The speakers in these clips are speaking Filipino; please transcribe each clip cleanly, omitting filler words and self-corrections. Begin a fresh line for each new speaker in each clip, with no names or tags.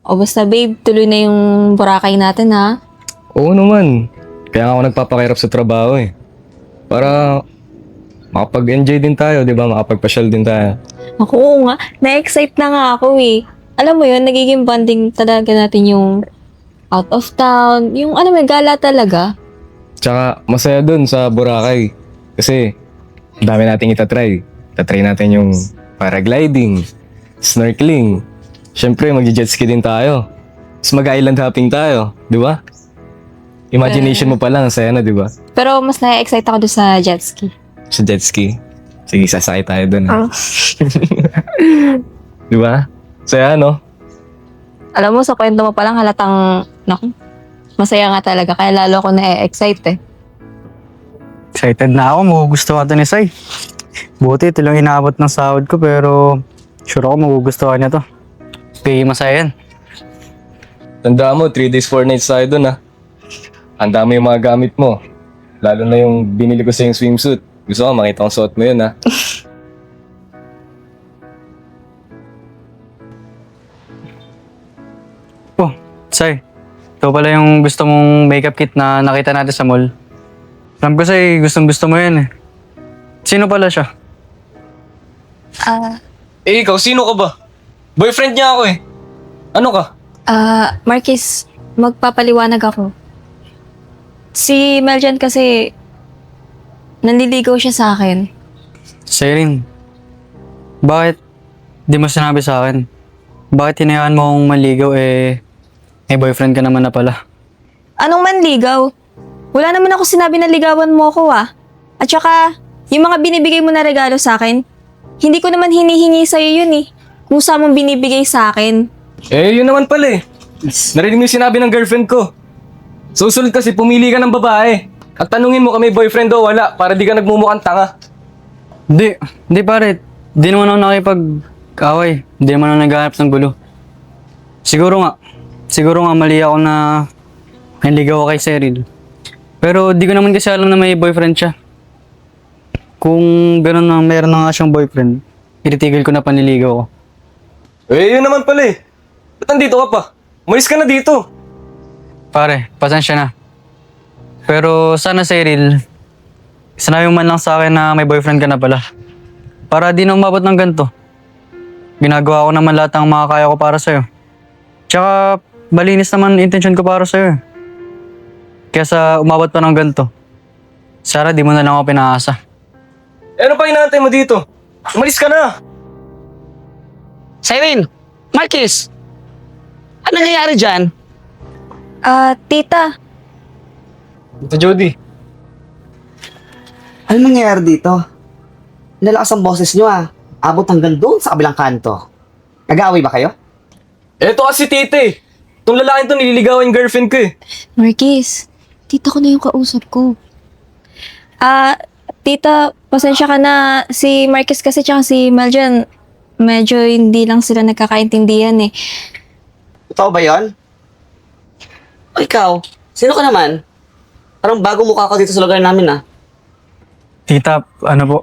O basta babe, tuloy na yung Boracay natin ha.
Oo naman. Kaya nga ako nagpapakahirap sa trabaho eh. Para makapag-enjoy din tayo, di ba? Makapagpasyal din tayo.
Ako oo nga, na-excite na nga ako eh. Alam mo yun, nagiging bonding talaga natin yung out of town, yung alam mo, gala talaga.
Tsaka masaya dun sa Boracay. Kasi dami nating itatry. Tatry natin yung paragliding, snorkeling. Siyempre, mag-jet ski din tayo. Tapos mag-island hopping tayo, di ba? Imagination mo pa lang, saya na, di ba?
Pero mas na-excite ako doon sa jet ski.
Sa jet ski. Sige, sasakay tayo dun.
Ah.
Di ba? Saya, no?
Alam mo, sa kwento mo palang halatang, naku, masaya nga talaga. Kaya lalo ako na-excite eh.
Excited na ako, magugustuhan ito ni Sai. Buti ito lang inaabot ng sahod ko pero sure ako magugustuhan niya to. Kaya masaya yan.
Tandaan mo, 3 days, 4 nights tayo dun, ha? Ang dami yung mga gamit mo. Lalo na yung binili ko sa yung swimsuit. Gusto ko makita kong suot mo yun, ha?
Oh, Sai. Ito pala yung gusto mong makeup kit na nakita natin sa mall. Alam ko Sai, gustong gusto mo yan eh. Sino pala siya?
Eh, ikaw, sino ka ba? Boyfriend niya ako, eh. Ano ka?
Marquis, magpapaliwanag ako. Si Meljan kasi, nanliligaw siya sa akin.
Sailin. Bakit di mo sinabi sa akin? Bakit hinayaan mo akong maligaw eh may boyfriend ka naman na pala?
Anong manligaw? Wala naman ako sinabi na ligawan mo ako ah. At saka, yung mga binibigay mo na regalo sa akin, hindi ko naman hinihingi sa'yo yun eh. Kusa mong binibigay sa akin.
Eh, yun naman pala, eh. Narinig mo yung sinabi ng girlfriend ko. Susunod kasi, pumili ka ng babae. At tanungin mo kami boyfriend o wala, para di ka nagmumukhang tanga.
Hindi pare. Di naman ako nakipag-away. Di naman ako naghahanap ng gulo. Siguro nga mali ako na nanligaw ako kay Cyril. Pero di ko naman kasi alam na may boyfriend siya. Kung meron na nga siyang boyfriend, ititigil ko na panliligaw ko.
Eh, yun naman pala, eh. Ba't nandito ka pa? Umalis ka na dito.
Pare, pasensya na. Pero sana Cyril, sinabi mo man lang sa akin na may boyfriend ka na pala. Para di na umabot ng ganito. Ginagawa ko naman lahat ng mga kaya ko para sa'yo. Tsaka, malinis naman intention ko para sa'yo. Kaya sa umabot pa ng ganito, sana di mo na lang ako pinaasa.
Eh, ano pa inaantay mo dito? Umalis ka na.
Cyril! Marquis! Ano nangyayari dyan?
Tita,
Ito, Jody.
Ano nangyayari dito? Nalakas ang boses nyo Abot hanggang doon sa kabilang kanto. Nag-aaway ba kayo?
Eto kasi tite. Itong lalaki to nililigawan yung girlfriend ko, eh.
Marquis, tita ko na yung kausap ko. Tita, pasensya ka na. Si Marquis kasi tsaka si Meljan, medyo hindi lang sila nagkakaintindihan eh.
Totoo ba yon? O ikaw, sino ka naman? Parang bagong mukha ka dito sa lugar namin
Tita, ano po?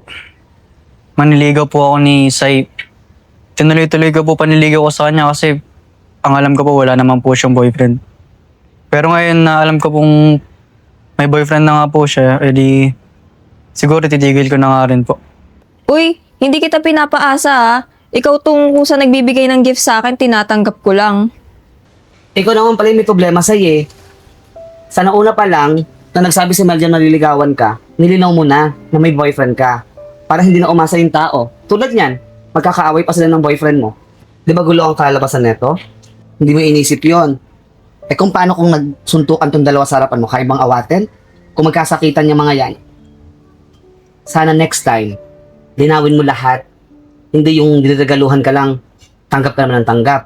Maniligaw po ako ni Sai. Tinuloy-tuloy ko po paniligaw ko sa kanya kasi ang alam ko po wala naman po siyang boyfriend. Pero ngayon na alam ko pong may boyfriend na nga po siya, edi siguro titigil ko na nga rin po.
Uy, hindi kita pinapaasa ha. Ikaw tong kung sa nagbibigay ng gift sa akin, tinatanggap ko lang.
Ikaw naman pala yung may problema sa'yo Sa nauna pa lang, na nagsabi si Meljan na nililigawan ka, nilinaw mo na may boyfriend ka. Para hindi na umasa yung tao. Tulad niyan, magkakaaway pa sila ng boyfriend mo. Di ba gulo ang kalabasan neto? Hindi mo inisip yon. Eh kung paano kung nagsuntukan tong dalawa sa harapan mo, kaya bang awatin? Kung magkasakitan yung mga yan. Sana next time, linawin mo lahat. Hindi yung dinregaluhan ka lang, tanggap ka naman ng tanggap.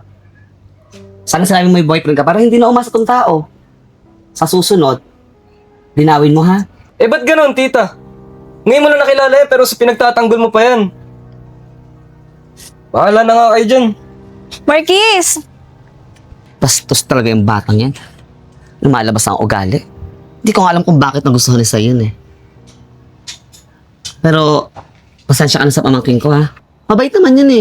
Sana sinabi mo may boyfriend ka para hindi na umasa tong tao. Sa susunod, linawin mo ha.
Eh, ba't ganon, tita? Ngayon mo lang nakilala, eh, pero sa pinagtatanggol mo pa yan. Bahala na nga kayo dyan.
Marquis!
Bastos talaga yung batang yan. Lumalabas ang ugali. Hindi ko nga alam kung bakit nagustuhan niya sa yun Pero, pasensya ka na sa pamangkin ko Mabait naman yun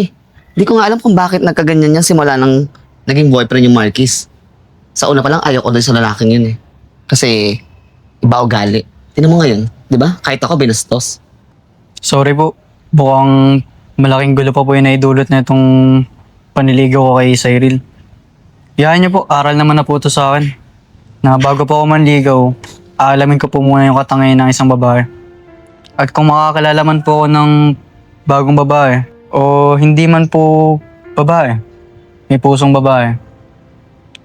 Hindi ko nga alam kung bakit nagkaganyan yan simula nang naging boyfriend yung Marquis. Sa una pa lang ayaw ko doon sa lalaking yun eh. Kasi iba ugali. Tingnan mo ngayon, di ba? Kahit ako binastos.
Sorry po. Mukhang malaking gulo pa po yung naidulot na itong paniligaw ko kay Cyril. Yahan niyo po, aral naman na po ito sa akin. Na bago po ako manligaw, aalamin ko po muna yung katangian ng isang babae. At kung makakilala man po ako ng bagong babae, o hindi man po babae, may pusong babae,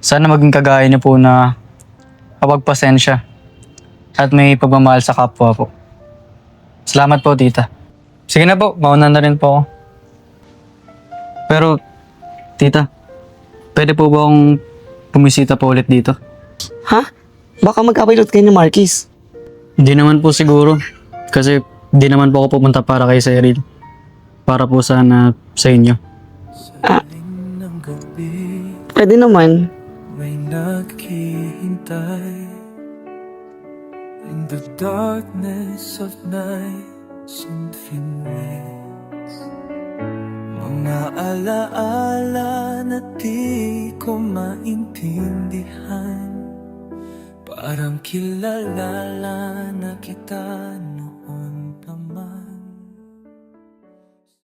sana maging kagaya niyo po na kapagpasensya at may pagmamahal sa kapwa po. Salamat po, tita. Sige na po, mauna na rin po ako. Pero, tita, pwede po ba akong bumisita po ulit dito?
Ha? Baka magkapilot kayo ni Marquis.
Hindi naman po siguro. Kasi di naman po ako pupunta para kay Cyril. Para po sana sa inyo.
Pwede naman.
May naghihintay in the darkness of night, something waits. Mga alaala na di ko maintindihan, parang kilala na kita noon.